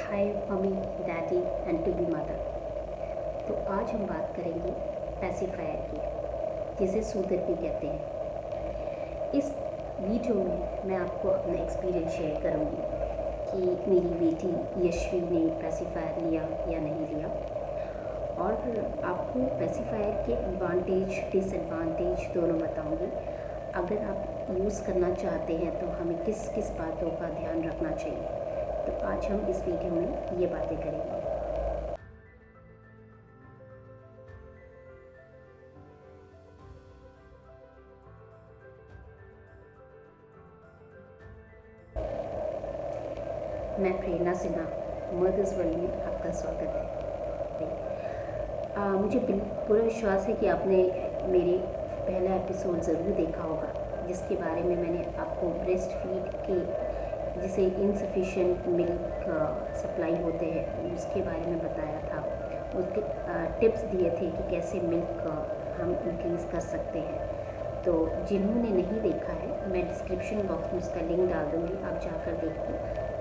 Hi mummy, daddy and to be mother. तो आज हम बात करेंगे पैसिफायर की, जिसे सूदर भी कहते हैं। इस वीडियो में मैं आपको अपना एक्सपीरियंस शेयर करूंगी कि मेरी बेटी यशवी ने पैसिफायर लिया या नहीं लिया, और आपको पैसिफायर के एडवांटेज डिसएडवांटेज दोनों बताऊंगी। अगर आप यूज़ करना चाहते हैं तो हमें किस किस बातों का ध्यान रखना चाहिए। तो आज हम इस वीडियो में ये बातें करेंगे। मैं प्रेरणा सिन्हा, मदर्स वर्ल्ड में आपका स्वागत है। मुझे पूरा विश्वास है कि आपने मेरे पहला एपिसोड ज़रूर देखा होगा, जिसके बारे में मैंने आपको ब्रेस्ट फीड के जिसे इनसफिशिएंट मिल्क सप्लाई होते हैं उसके बारे में बताया था। उसके टिप्स दिए थे कि कैसे मिल्क हम इंक्रीज़ कर सकते हैं। तो जिन्होंने नहीं देखा है, मैं डिस्क्रिप्शन बॉक्स में उसका लिंक डाल दूँगी, आप जाकर देखो।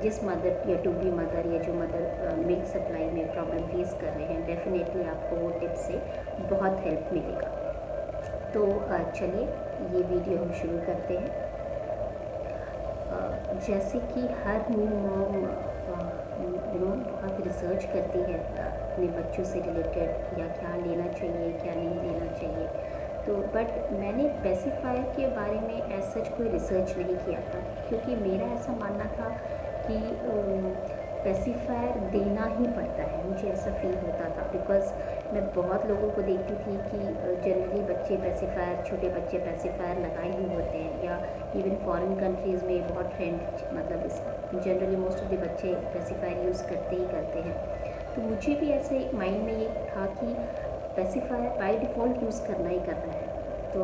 जिस मदर या टू बी मदर या जो मदर मिल्क सप्लाई में प्रॉब्लम फेस कर रहे हैं, डेफिनेटली आपको वो टिप्स से बहुत हेल्प मिलेगा। तो चलिए ये वीडियो हम शुरू करते हैं। जैसे कि हर न्यू मॉम बहुत रिसर्च करती है अपने बच्चों से रिलेटेड, या क्या लेना चाहिए क्या नहीं लेना चाहिए। तो बट मैंने पैसिफायर के बारे में ऐसा सच कोई रिसर्च नहीं किया था, क्योंकि मेरा ऐसा मानना था कि पैसिफायर देना ही पड़ता है। मुझे ऐसा फील होता था, बिकॉज़ मैं बहुत लोगों को देखती थी कि जनरली बच्चे पैसिफायर, छोटे बच्चे पैसिफायर लगाए ही होते हैं, या इवन फॉरेन कंट्रीज़ में बहुत ट्रेंड, मतलब जनरली मोस्ट ऑफ द बच्चे पैसिफायर यूज़ करते ही करते हैं। तो मुझे भी ऐसे माइंड में ये था कि पैसिफायर बाय डिफ़ॉल्ट यूज़ करना ही करना है। तो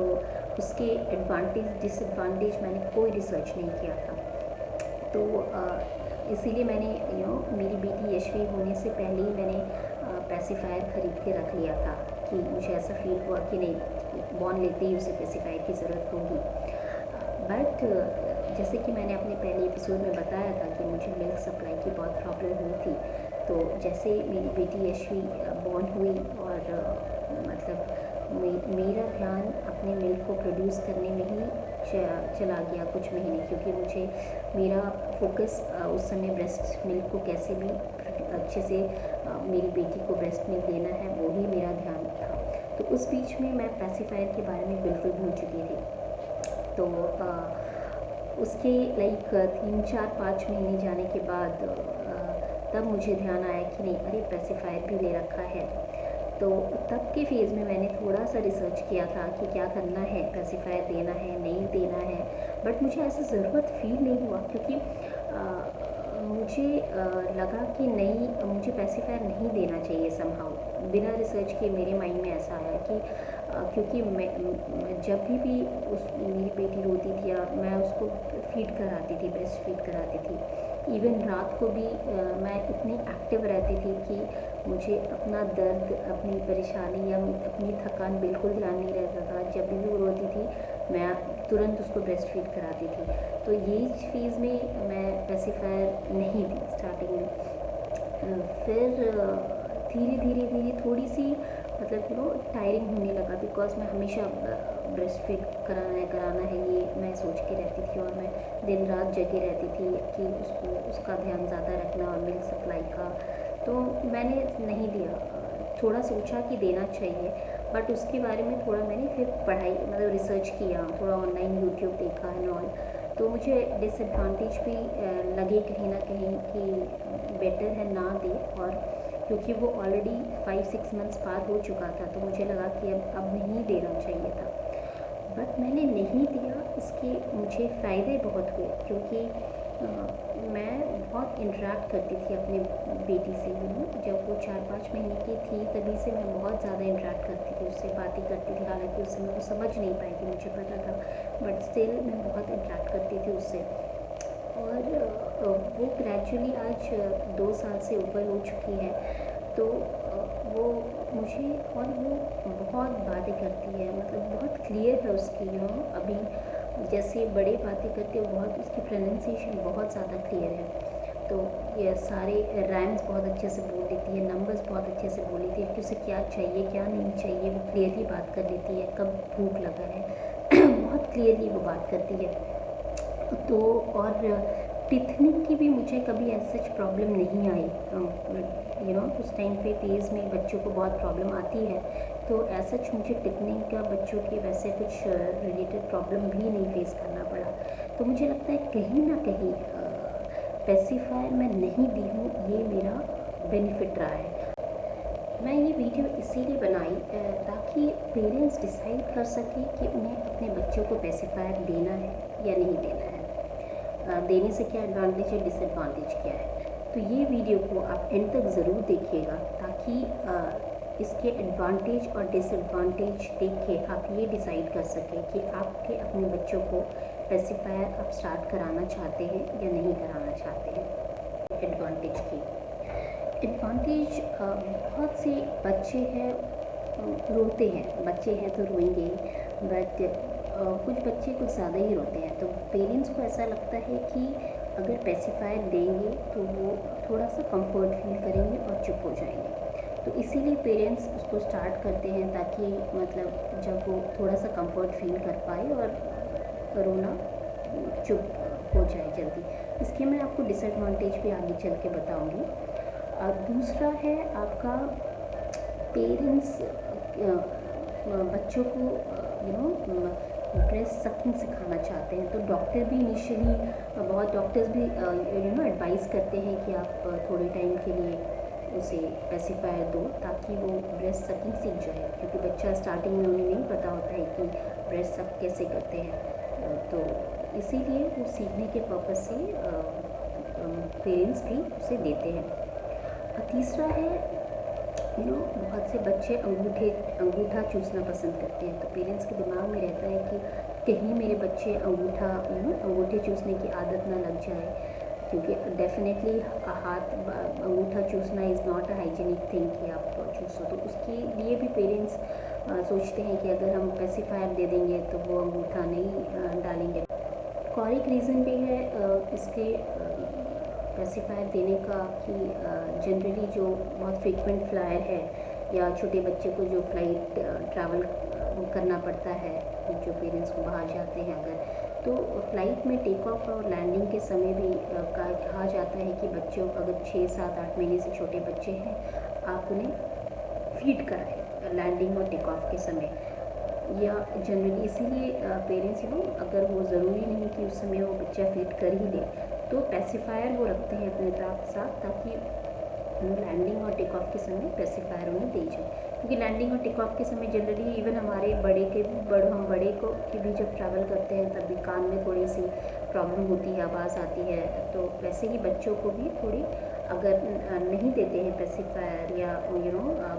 उसके एडवांटेज डिसएडवांटेज मैंने कोई रिसर्च नहीं किया था। तो इसीलिए मैंने मेरी बेटी यशवी होने से पहले ही मैंने पैसिफायर ख़रीद के रख लिया था, कि मुझे ऐसा फील हुआ कि नहीं, बॉर्न लेते ही उसे पैसिफायर की ज़रूरत होगी। बट जैसे कि मैंने अपने पहले एपिसोड में बताया था कि मुझे मिल्क सप्लाई की बहुत प्रॉब्लम हुई थी। तो जैसे मेरी बेटी यशवी बॉर्न हुई, और मतलब मेरा ध्यान अपने मिल्क को प्रोड्यूस करने में ही चला गया कुछ महीने, क्योंकि मुझे मेरा फोकस उस समय ब्रेस्ट मिल्क को कैसे भी अच्छे से मेरी बेटी को ब्रेस्ट मिल्क देना है, वो ही मेरा ध्यान था। तो उस बीच में मैं पैसिफायर के बारे में बिल्कुल भूल चुकी थी। तो उसके लाइक 3-4-5 महीने जाने के बाद तब मुझे ध्यान आया कि नहीं, अरे पैसिफायर भी ले रखा है। तो तब के फेज़ में मैंने थोड़ा सा रिसर्च किया था कि क्या करना है, पैसिफायर देना है नहीं देना है। बट मुझे ऐसा ज़रूरत फील नहीं हुआ, क्योंकि मुझे लगा कि नहीं, मुझे पैसिफायर नहीं देना चाहिए समहाउ। बिना रिसर्च के मेरे माइंड में ऐसा आया कि क्योंकि मैं जब भी मेरी बेटी रोती थी, या मैं उसको फीड कराती थी, ब्रेस्ट फीड कराती थी, इवन रात को भी मैं इतनी एक्टिव रहती थी कि मुझे अपना दर्द, अपनी परेशानी या अपनी थकान बिल्कुल ध्यान नहीं रहता था। जब भी वो रोती थी, मैं तुरंत उसको ब्रेस्ट फीड कराती थी। तो ये फेज़ में मैं पैसिफायर नहीं दी स्टार्टिंग में। फिर धीरे धीरे थोड़ी सी मतलब टायरिंग होने लगा, बिकॉज मैं हमेशा ब्रेस्ट फीड कराना है ये मैं सोच के रहती थी, और मैं दिन रात जगी रहती थी कि उसका ध्यान ज़्यादा रखना और मिल्क सप्लाई का। तो मैंने नहीं दिया। थोड़ा सोचा कि देना चाहिए, बट उसके बारे में थोड़ा मैंने फिर पढ़ाई, मतलब रिसर्च किया, थोड़ा ऑनलाइन यूट्यूब देखा एंड ऑल। तो मुझे डिसएडवांटेज भी लगे कहीं ना कहीं कि बेटर है ना दे, और क्योंकि वो ऑलरेडी 5-6 मंथ्स पार हो चुका था, तो मुझे लगा कि अब नहीं देना चाहिए था। बट मैंने नहीं दिया। इसके मुझे फ़ायदे बहुत हुए, क्योंकि मैं बहुत इंटरेक्ट करती थी अपने बेटी से। जब वो 4-5 महीने की थी, तभी से मैं बहुत ज़्यादा इंटरेक्ट करती थी, उससे बातें करती थी। हालांकि उस समय वो समझ नहीं पाई थी, मुझे पता था, बट स्टिल मैं बहुत इंटरेक्ट करती थी उससे। और वो ग्रेजुअली आज 2 साल से ऊपर हो चुकी है। तो वो मुझे, और वो बहुत बातें करती है, मतलब बहुत क्लियर है उसकी अभी जैसे बड़े बातें करते हो, बहुत उसकी प्रोनाउंसिएशन बहुत ज़्यादा क्लियर है। तो ये सारे राइम्स बहुत अच्छे से बोल लेती है, नंबर्स बहुत अच्छे से बोल लेती है कि उसे क्या चाहिए क्या नहीं चाहिए, वो क्लियरली बात कर लेती है, कब भूख लगा है बहुत क्लियरली वो बात करती है। तो और टिथनिंग की भी मुझे कभी ऐसा सच प्रॉब्लम नहीं आई। उस टाइम पे पेज में बच्चों को बहुत प्रॉब्लम आती है, तो ऐसा सच मुझे टिथनिंग का बच्चों के वैसे कुछ रिलेटेड प्रॉब्लम भी नहीं फेस करना पड़ा। तो मुझे लगता है कहीं ना कहीं पेसिफायर मैं नहीं दी हूँ, ये मेरा बेनिफिट रहा है। मैं ये वीडियो इसीलिए बनाई ताकि पेरेंट्स डिसाइड कर सकें कि उन्हें अपने बच्चों को पेसिफायर देना है या नहीं देना है, देने से क्या एडवांटेज है, डिसएडवांटेज क्या है। तो ये वीडियो को आप एंड तक ज़रूर देखिएगा ताकि इसके एडवांटेज और डिसएडवांटेज देख के आप ये डिसाइड कर सकें कि आपके अपने बच्चों को पेसिफायर आप स्टार्ट कराना चाहते हैं या नहीं कराना चाहते हैं। एडवांटेज की एडवांटेज बहुत से बच्चे हैं रोते हैं, बच्चे हैं तो रोएंगे, बट कुछ बच्चे कुछ ज़्यादा ही रोते हैं। तो पेरेंट्स को ऐसा लगता है कि अगर पेसिफायर देंगे तो वो थोड़ा सा कंफर्ट फील करेंगे और चुप हो जाएंगे। तो इसीलिए पेरेंट्स उसको स्टार्ट करते हैं ताकि मतलब जब वो थोड़ा सा कंफर्ट फील कर पाए और रोना चुप हो जाए जल्दी। इसके मैं आपको डिसएडवांटेज भी आगे चल के बताऊँगी। दूसरा है आपका पेरेंट्स बच्चों को ब्रेस्ट सकिंग सिखाना चाहते हैं। तो डॉक्टर भी इनिशियली बहुत डॉक्टर्स भी एडवाइस करते हैं कि आप थोड़े टाइम के लिए उसे पेसिफायर दो ताकि वो ब्रेस्ट सकिंग सीख जाए, क्योंकि बच्चा स्टार्टिंग में उन्हें नहीं पता होता है कि ब्रेस्ट सक कैसे करते हैं। तो इसीलिए वो सीखने के पर्पज़ से पेरेंट्स भी उसे देते हैं। तीसरा है बहुत से बच्चे अंगूठा चूसना पसंद करते हैं। तो पेरेंट्स के दिमाग में रहता है कि कहीं मेरे बच्चे अंगूठे चूसने की आदत ना लग जाए, क्योंकि डेफिनेटली हाथ अंगूठा चूसना is not a hygienic thing कि आप चूसो। तो उसके लिए भी पेरेंट्स सोचते हैं कि अगर हम पेसिफायर दे देंगे तो वो अंगूठा नहीं डालेंगे। और एक रीज़न भी है इसके पेसिफायर देने का कि जनरली जो बहुत फ्रीक्वेंट फ्लायर है या छोटे बच्चे को जो फ़्लाइट ट्रैवल करना पड़ता है, जो पेरेंट्स को बाहर जाते हैं अगर, तो फ़्लाइट में टेक ऑफ और लैंडिंग के समय भी कहा जाता है कि बच्चों अगर 6, 7, 8 महीने से छोटे बच्चे हैं आप उन्हें फीड कराएं लैंडिंग और टेक ऑफ के समय, या जनरली इसीलिए पेरेंट्स अगर वो ज़रूरी नहीं कि उस समय वो बच्चा फीड कर ही दे तो पेसिफायर वो रखते हैं अपने साथ ताकि लैंडिंग और टेक ऑफ के समय पेसिफायर उन्हें दे जाए। क्योंकि लैंडिंग और टेक ऑफ के समय जनरली इवन हमारे हम बड़े को की भी जब ट्रैवल करते हैं तब भी कान में थोड़ी सी प्रॉब्लम होती है, आवाज़ आती है। तो वैसे ही बच्चों को भी थोड़ी अगर नहीं देते हैं पेसिफायर या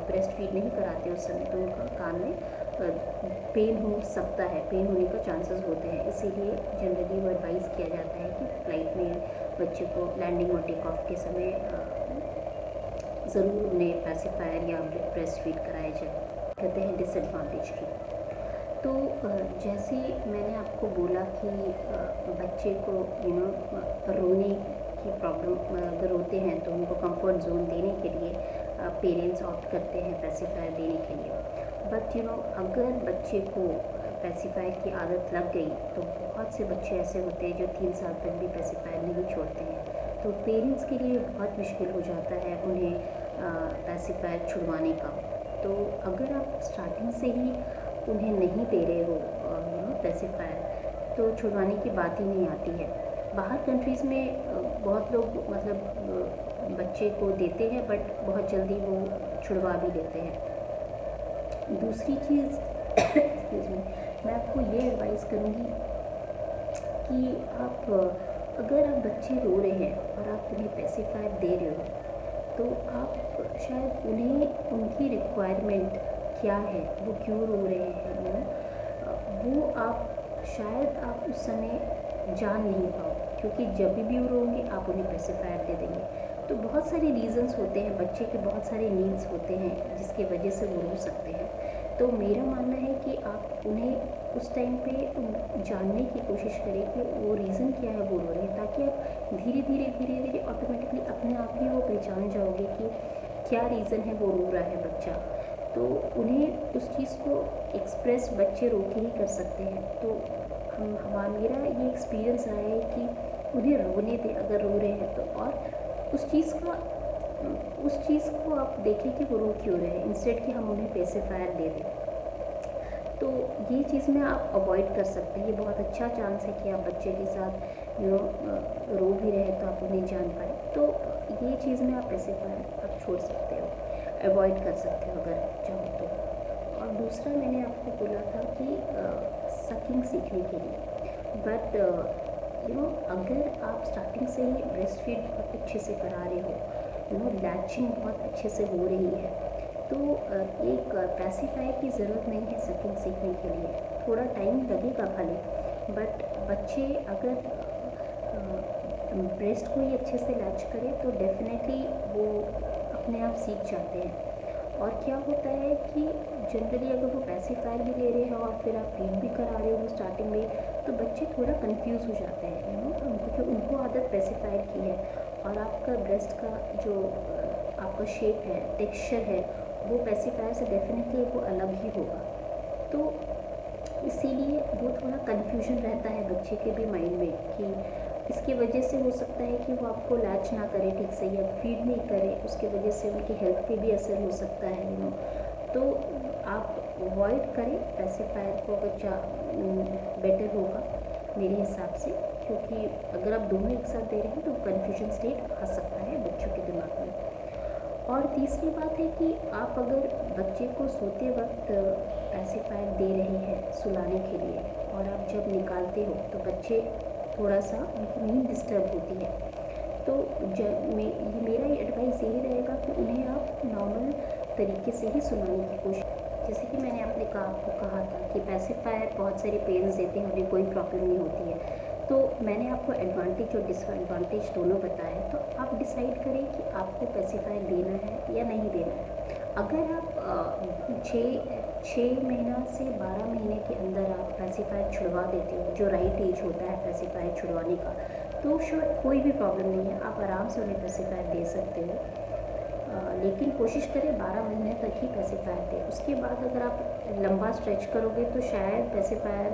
ब्रेस्ट फीड नहीं कराते उस समय तो उनका कान में पेन हो सकता है, पेन होने का चांसेस होते हैं। इसीलिए जनरली वो एडवाइस किया जाता है कि फ़्लाइट में बच्चे को लैंडिंग और टेक ऑफ के समय ज़रूर उन्हें पेसिफायर या ब्रेस्ट फीड कराया जाए। कहते हैं डिसएडवांटेज की, तो जैसे मैंने आपको बोला कि बच्चे को रोने की प्रॉब्लम अगर रोते हैं तो उनको कंफर्ट जोन देने के लिए पेरेंट्स ऑप्ट करते हैं पेसिफायर देने के लिए। बट अगर बच्चे को पेसिफायर की आदत लग गई तो बहुत से बच्चे ऐसे होते हैं जो 3 साल तक भी पेसिफायर नहीं छोड़ते हैं। तो पेरेंट्स के लिए बहुत मुश्किल हो जाता है उन्हें पेसिफायर छुड़वाने का। तो अगर आप स्टार्टिंग से ही उन्हें नहीं दे रहे हो पेसिफायर तो छुड़वाने की बात ही नहीं आती है। बाहर कंट्रीज़ में बहुत लोग मतलब बच्चे को देते हैं बट बहुत जल्दी वो छुड़वा भी देते हैं। दूसरी चीज़ एक्सक्यूज़ मी, मैं आपको ये एडवाइस करूँगी कि आप अगर आप बच्चे रो रहे हैं और आप उन्हें पेसिफायर दे रहे हो तो आप शायद उन्हें उनकी रिक्वायरमेंट क्या है, वो क्यों रो रहे हैं, वो आप शायद आप उस समय जान नहीं पाओ, क्योंकि जब भी वो रोएंगे आप उन्हें पेसिफायर दे देंगे। तो बहुत सारे रीज़न्स होते हैं, बच्चे के बहुत सारे नीड्स होते हैं जिसकी वजह से वो रो सकते हैं। तो मेरा मानना है कि आप उन्हें उस टाइम पे जानने की कोशिश करें कि वो रीज़न क्या है वो रो रहे हैं, ताकि आप धीरे धीरे ऑटोमेटिकली अपने पहचान जाओगे कि क्या रीज़न है वो रो रहा है बच्चा। तो उन्हें उस चीज़ को एक्सप्रेस बच्चे रो के ही कर सकते हैं। तो मेरा ये एक्सपीरियंस रहा है कि उन्हें रोने दें अगर रो रहे हैं तो, और उस चीज़ को आप देखें कि वो रो क्यों रहे हैं, इंस्टेड कि हम उन्हें पेसिफायर दे दें। तो ये चीज़ में आप अवॉइड कर सकते हैं। ये बहुत अच्छा चांस है कि आप बच्चे के साथ रो भी रहे तो आप उन्हें जान पाए। तो ये चीज़ में आप पेसिफायर आप छोड़ सकते हो, अवॉइड कर सकते हो अगर चाहो तो। और दूसरा मैंने आपको बोला था कि सकिंग सीखने के लिए, बट अगर आप स्टार्टिंग से ही ब्रेस्ट फीड बहुत अच्छे से करा रहे हो, लैचिंग बहुत अच्छे से हो रही है, तो एक पैसिफायर की ज़रूरत नहीं है सकिंग सीखने के लिए। थोड़ा टाइम लगेगा भले, बट बच्चे अगर ब्रेस्ट को ही अच्छे से लैच करे तो डेफिनेटली वो अपने आप सीख जाते हैं। और क्या होता है कि जनरली अगर वो पैसिफायर भी ले रहे हो और फिर आप फीड भी करा रहे हो स्टार्टिंग में, तो बच्चे थोड़ा कंफ्यूज हो जाते हैं, क्योंकि उनको आदत पैसिफायर की है, और आपका ब्रेस्ट का जो आपका शेप है, टेक्सचर है, वो पैसिफायर से डेफिनेटली वो अलग ही होगा। तो इसीलिए वो थोड़ा कन्फ्यूजन रहता है बच्चे के भी माइंड में कि इसकी वजह से हो सकता है कि वो आपको लैच ना करे ठीक से या फीड नहीं करे, उसकी वजह से उनकी हेल्थ पे भी असर हो सकता है। तो आप अवॉइड करें पैसिफायर को अगर बेटर होगा मेरे हिसाब से, क्योंकि अगर आप दोनों एक साथ दे रहे हैं तो कन्फ्यूजन स्टेट आ सकता है बच्चों के दिमाग में। और तीसरी बात है कि आप अगर बच्चे को सोते वक्त पैसिफायर दे रहे हैं सुलाने के लिए, और आप जब निकालते हो तो बच्चे थोड़ा सा उनकी नींद डिस्टर्ब होती है, तो मेरा ये एडवाइस यही रहेगा कि उन्हें आप नॉर्मल तरीके से ही सुलाने की कोशिश। जैसे कि मैंने आपको कहा था कि पैसिफायर बहुत सारे पेरेंट्स देते हैं, उन्हें कोई प्रॉब्लम नहीं होती है। तो मैंने आपको एडवांटेज और डिसएडवांटेज दोनों बताया, तो आप डिसाइड करें कि आपको पैसिफायर देना है या नहीं देना है। अगर आप 6 महीना से 12 महीने के अंदर आप पैसिफायर छुड़वा देते हो, जो राइट एज होता है पैसिफायर छुड़वाने का, तो शायद कोई भी प्रॉब्लम नहीं है, आप आराम से उन्हें पैसिफायर दे सकते हो। लेकिन कोशिश करें 12 महीने तक ही पैसिफायर दें। उसके बाद अगर आप लंबा स्ट्रेच करोगे तो शायद पैसिफायर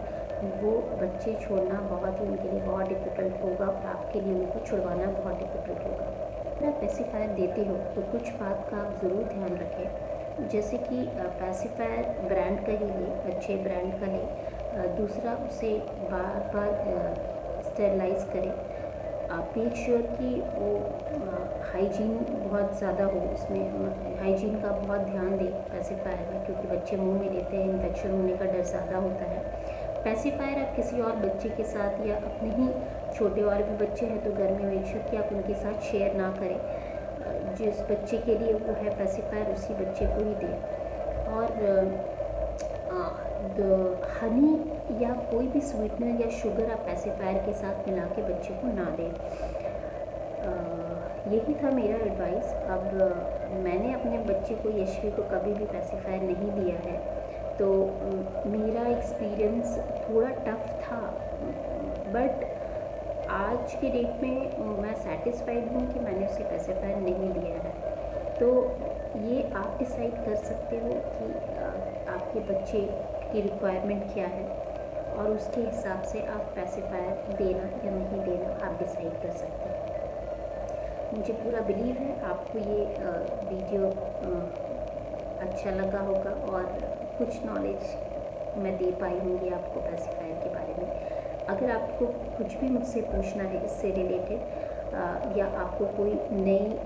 वो बच्चे छोड़ना बहुत ही उनके लिए बहुत डिफ़िकल्ट होगा, और आपके लिए उनको छुड़वाना बहुत डिफ़िकल्ट होगा। अगर आप पैसिफायर देते हो तो कुछ बात का आप ज़रूर ध्यान रखें, जैसे कि पैसिफायर ब्रांड का ही लें, अच्छे ब्रांड का लें। दूसरा, उसे बार बार स्टेरलाइज़ करें। आप मेक श्योर कि वो हाइजीन बहुत ज़्यादा हो, उसमें हाइजीन का बहुत ध्यान दें पैसिफायर में, क्योंकि बच्चे मुंह में लेते हैं, इन्फेक्शन होने का डर ज़्यादा होता है। पैसिफायर आप किसी और बच्चे के साथ या अपने ही छोटे और भी बच्चे हैं तो घर में मेक श्योर कि आप उनके साथ शेयर ना करें। जिस बच्चे के लिए वो है पैसिफायर उसी बच्चे को ही दें। और हनी या कोई भी स्वीटनर या शुगर आप पैसिफायर के साथ मिला के बच्चे को ना दें। यही था मेरा एडवाइस। अब मैंने अपने बच्चे को, यशवी को, कभी भी पैसिफायर नहीं दिया है, तो मेरा एक्सपीरियंस थोड़ा टफ था, बट आज के डेट में मैं सेटिस्फाइड हूँ कि मैंने उसे पैसिफायर नहीं दिया है। तो ये आप डिसाइड कर सकते हो कि आपके बच्चे की रिक्वायरमेंट क्या है, और उसके हिसाब से आप पैसिफायर देना या नहीं देना आप डिसाइड कर सकते हैं। मुझे पूरा बिलीव है आपको ये वीडियो अच्छा लगा होगा, और कुछ नॉलेज मैं दे पाई होंगी आपको पैसिफायर के बारे में। अगर आपको कुछ भी मुझसे पूछना है इससे रिलेटेड, या आपको कोई नई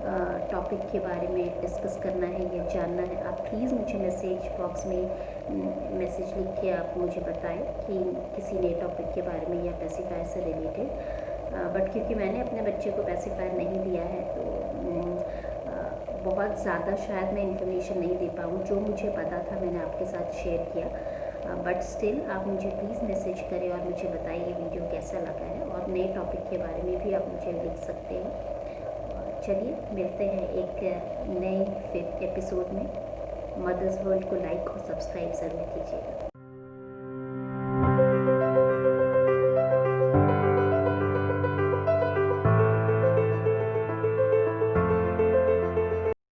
टॉपिक के बारे में डिस्कस करना है या जानना है, आप प्लीज़ मुझे मैसेज बॉक्स में मैसेज लिख के आप मुझे बताएं कि किसी नए टॉपिक के बारे में या पैसिफायर से रिलेटेड। बट क्योंकि मैंने अपने बच्चे को पैसिफायर नहीं दिया है, तो बहुत ज़्यादा शायद मैं इन्फॉर्मेशन नहीं दे पाऊँ। जो मुझे पता था मैंने आपके साथ शेयर किया, बट स्टिल आप मुझे प्लीज़ मैसेज करें और मुझे बताइए वीडियो कैसा लगा है, और नए टॉपिक के बारे में भी आप मुझे लिख सकते हैं। चलिए मिलते हैं एक नए फिर एपिसोड में। मदर्स वर्ल्ड को लाइक और सब्सक्राइब ज़रूर कीजिएगा।